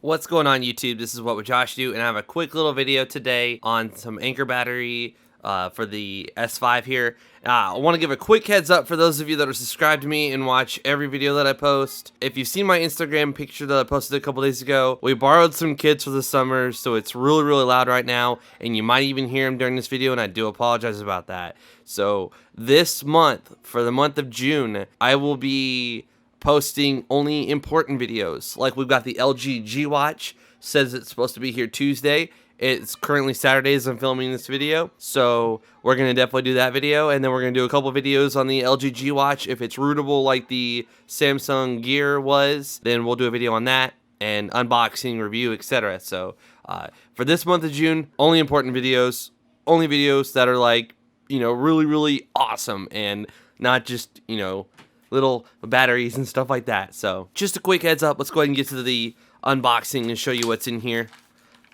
What's going on, YouTube? This is wwjoshdew, and I have a quick little video today on some Anker battery for the S5 here. I want to give a quick heads up for those of you that are subscribed to me and watch every video that I post. If you've seen my Instagram picture that I posted a couple days ago, we borrowed some kids for the summer, so it's really loud right now, and you might even hear them during this video, and I do apologize about that. So this month, for the month of June, I will be posting only important videos. Like, we've got the LG G Watch, says it's supposed to be here Tuesday. It's currently Saturday as I'm filming this video, so we're going to definitely do that video, and then we're going to do a couple videos on the LG G Watch. If it's rootable like the Samsung Gear was, then we'll do a video on that, and unboxing, review, etc. So, for this month of June, only important videos, only videos that are like, really awesome, and not just, little batteries and stuff like that. So just a quick heads up, let's go ahead and get to the unboxing and show you what's in here.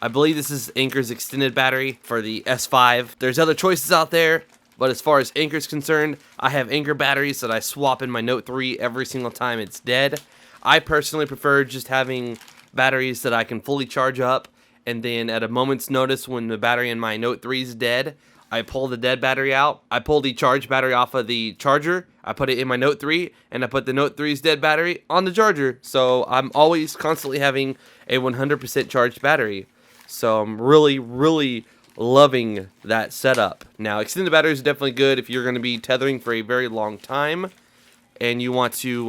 I believe this is Anker's extended battery for the S5. There's other choices out there, but as far as Anker's concerned, I have Anker batteries that I swap in my Note 3 every single time it's dead. I personally prefer just having batteries that I can fully charge up, and then at a moment's notice when the battery in my Note 3 is dead, I pull the dead battery out, I pull the charged battery off of the charger, I put it in my Note 3, and I put the Note 3's dead battery on the charger. So I'm always constantly having a 100% charged battery. So I'm really loving that setup. Now, extended batteries are definitely good if you're going to be tethering for a very long time, and you want to,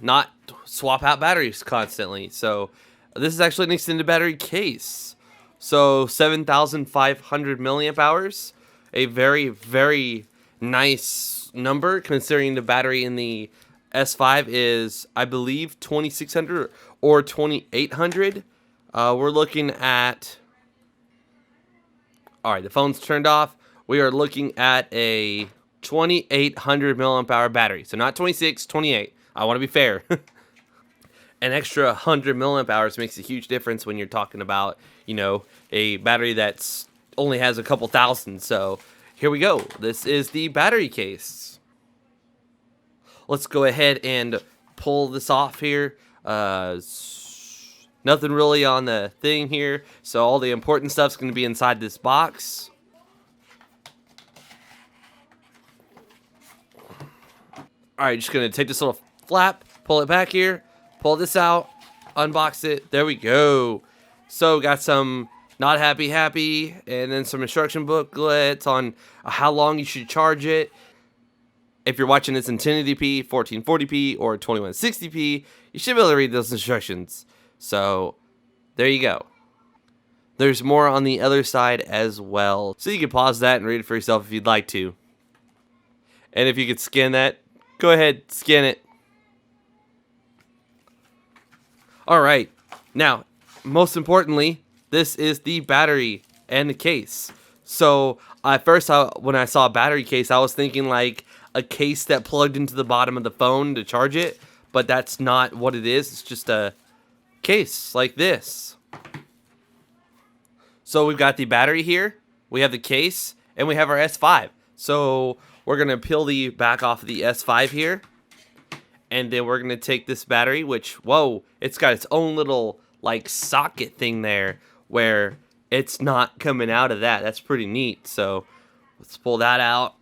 not swap out batteries constantly. So this is actually an extended battery case. So 7,500 milliamp hours, a very nice number considering the battery in the S5 is, I believe, 2,600 or 2,800. We're looking at, all right, the phone's turned off. We are looking at a 2,800 milliamp hour battery. So not 26, 28. I want to be fair. An extra 100 milliamp hours makes a huge difference when you're talking about, a battery that's only has a couple thousand. So here we go. This is the battery case. Let's go ahead and pull this off here. Nothing really on the thing here, so all the important stuff's going to be inside this box. Alright, just going to take this little flap, pull it back here, pull this out, unbox it. There we go. So got some not happy, and then some instruction booklets on how long you should charge it. If you're watching this in 1080p, 1440p, or 2160p, you should be able to read those instructions. So there you go. There's more on the other side as well, so you can pause that and read it for yourself if you'd like to. And if you could scan that, go ahead, scan it. Alright, now, most importantly, this is the battery and the case. So, at first, when I saw a battery case, I was thinking like a case that plugged into the bottom of the phone to charge it, but that's not what it is. It's just a case like this. So, we've got the battery here, we have the case, and we have our S5. So, we're going to peel the back off of the S5 here. And then we're going to take this battery, which, whoa, it's got its own little, like, socket thing there where it's not coming out of that. That's pretty neat. So let's pull that out.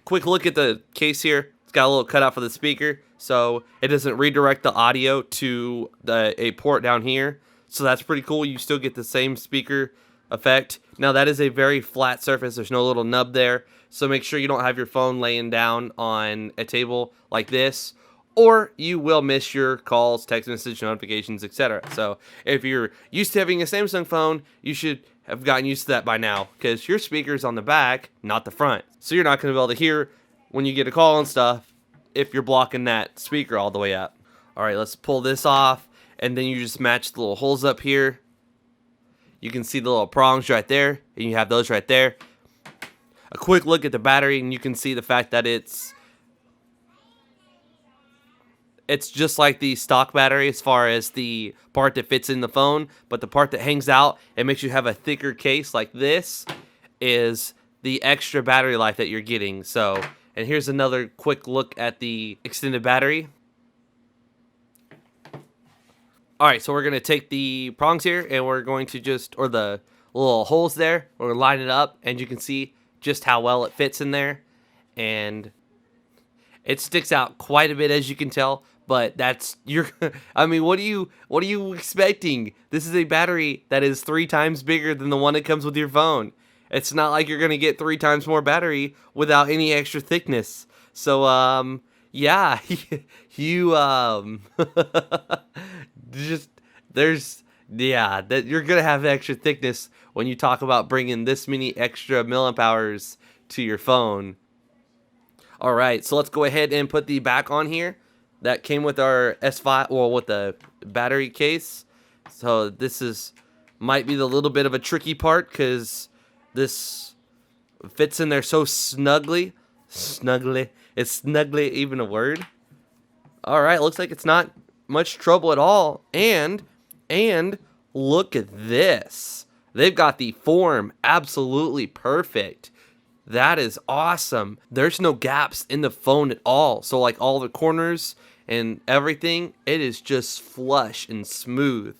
Quick look at the case here. It's got a little cutout for the speaker, so it doesn't redirect the audio to a port down here. So that's pretty cool. You still get the same speaker effect. Now, that is a very flat surface. There's no little nub there. So make sure you don't have your phone laying down on a table like this, or you will miss your calls, text message, notifications, etc. So if you're used to having a Samsung phone, you should have gotten used to that by now, because your speaker's on the back, not the front. So you're not going to be able to hear when you get a call and stuff if you're blocking that speaker all the way up. Alright, let's pull this off, and then you just match the little holes up here. You can see the little prongs right there, and you have those right there. A quick look at the battery, and you can see the fact that it's just like the stock battery as far as the part that fits in the phone, but the part that hangs out and makes you have a thicker case like this is the extra battery life that you're getting. So, and here's another quick look at the extended battery. All right, so we're gonna take the prongs here, and we're going to just, or the little holes there, we're gonna line it up, and you can see just how well it fits in there, and it sticks out quite a bit, as you can tell. But that's your. I mean, what are you expecting? This is a battery that is 3 times bigger than the one that comes with your phone. It's not like you're gonna get 3 times more battery without any extra thickness. So yeah, you just there's yeah that you're gonna have extra thickness when you talk about bringing this many extra milliamp hours to your phone. All right, so let's go ahead and put the back on here that came with our S5, well, with the battery case. So this is might be the little bit of a tricky part because this fits in there so snugly. Snugly. Is snugly even a word? All right, looks like it's not much trouble at all. And look at this. They've got the form absolutely perfect. That is awesome. There's no gaps in the phone at all. So like all the corners and everything, it is just flush and smooth.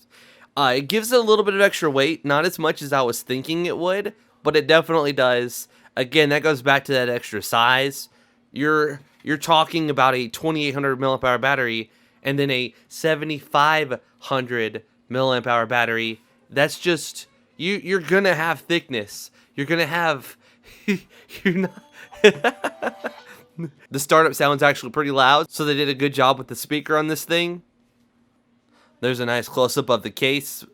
It gives it a little bit of extra weight, not as much as I was thinking it would, but it definitely does. Again, that goes back to that extra size. You're talking about a 2800 milliamp hour battery and then a 7500 milliamp hour battery. That's just you're gonna have thickness. You're gonna have you're not. The startup sound's actually pretty loud, so they did a good job with the speaker on this thing. There's a nice close-up of the case.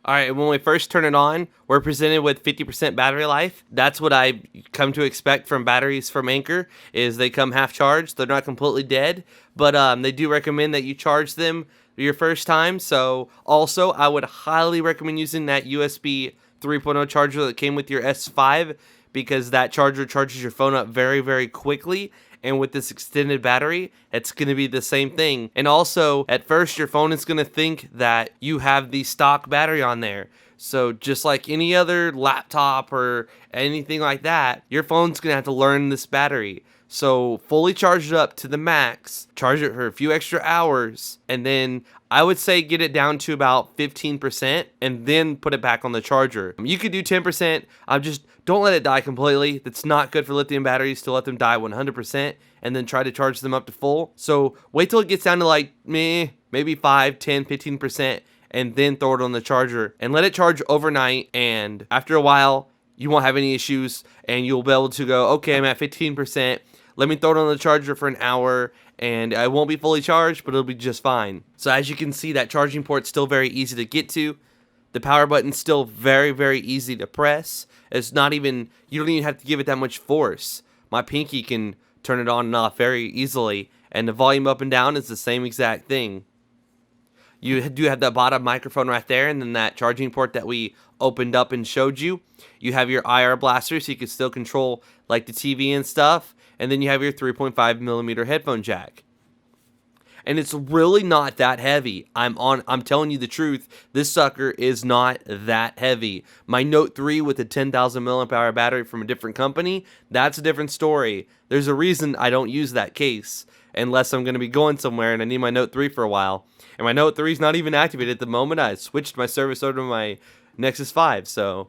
Alright, when we first turn it on, we're presented with 50% battery life. That's what I come to expect from batteries from Anker, is they come half charged. They're not completely dead, but they do recommend that you charge them your first time. So also, I would highly recommend using that USB 3.0 charger that came with your S5, because that charger charges your phone up very, very quickly. And with this extended battery, it's going to be the same thing. And also, at first, your phone is going to think that you have the stock battery on there. So just like any other laptop or anything like that, your phone's going to have to learn this battery. So fully charge it up to the max, charge it for a few extra hours, and then I would say get it down to about 15% and then put it back on the charger. You could do 10%. Just don't let it die completely. That's not good for lithium batteries to let them die 100% and then try to charge them up to full. So wait till it gets down to like maybe 5, 10, 15% and then throw it on the charger and let it charge overnight. And after a while, you won't have any issues and you'll be able to go, okay, I'm at 15%. Let me throw it on the charger for an hour and I won't be fully charged, but it'll be just fine. So as you can see, that charging port's still very easy to get to. The power button's still very, very easy to press. It's not even, you don't even have to give it that much force. My pinky can turn it on and off very easily, and the volume up and down is the same exact thing. You do have that bottom microphone right there, and then that charging port that we opened up and showed you. You have your IR blaster, so you can still control like the TV and stuff. And then you have your 3.5 millimeter headphone jack. And it's really not that heavy. I'm telling you the truth. This sucker is not that heavy. My Note 3 with a 10,000 milliamp hour battery from a different company, that's a different story. There's a reason I don't use that case unless I'm going to be going somewhere and I need my Note 3 for a while. And my Note 3 is not even activated at the moment. I switched my service over to my Nexus 5. So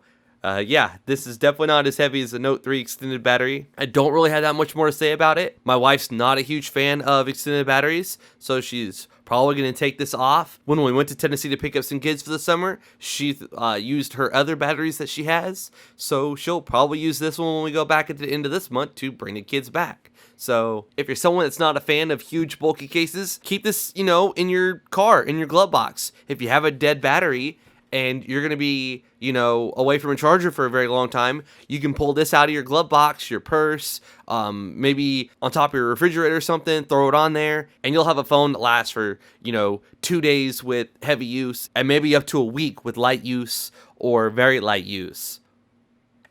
yeah, this is definitely not as heavy as a Note 3 extended battery. I don't really have that much more to say about it. My wife's not a huge fan of extended batteries, so she's probably going to take this off. When we went to Tennessee to pick up some kids for the summer, she used her other batteries that she has, so she'll probably use this one when we go back at the end of this month to bring the kids back. So if you're someone that's not a fan of huge bulky cases, keep this, in your car, in your glove box. If you have a dead battery and you're going to be, away from a charger for a very long time, you can pull this out of your glove box, your purse, maybe on top of your refrigerator or something, throw it on there, and you'll have a phone that lasts for, 2 days with heavy use and maybe up to a week with light use or very light use.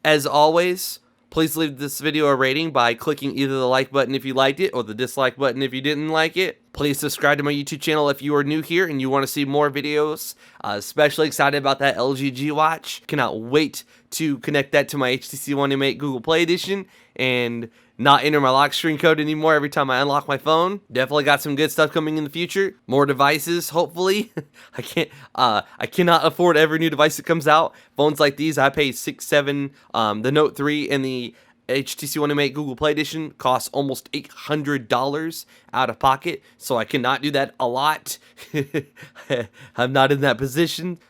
As always, please leave this video a rating by clicking either the like button if you liked it or the dislike button if you didn't like it. Please subscribe to my YouTube channel if you are new here and you want to see more videos. Especially excited about that LG G Watch. Cannot wait to connect that to my HTC One M8 Google Play Edition and not enter my lock screen code anymore every time I unlock my phone. Definitely got some good stuff coming in the future. More devices, hopefully. I cannot afford every new device that comes out. Phones like these, I pay $6, $7. The Note 3 and the HTC One M8 Google Play Edition costs almost $800 out of pocket, so I cannot do that a lot. I'm not in that position.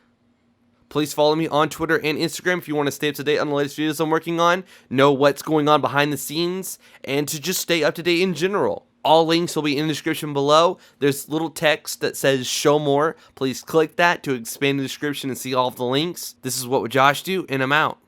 Please follow me on Twitter and Instagram if you want to stay up to date on the latest videos I'm working on, know what's going on behind the scenes, and to just stay up to date in general. All links will be in the description below. There's little text that says show more. Please click that to expand the description and see all of the links. This is What Would Josh Do, and I'm out.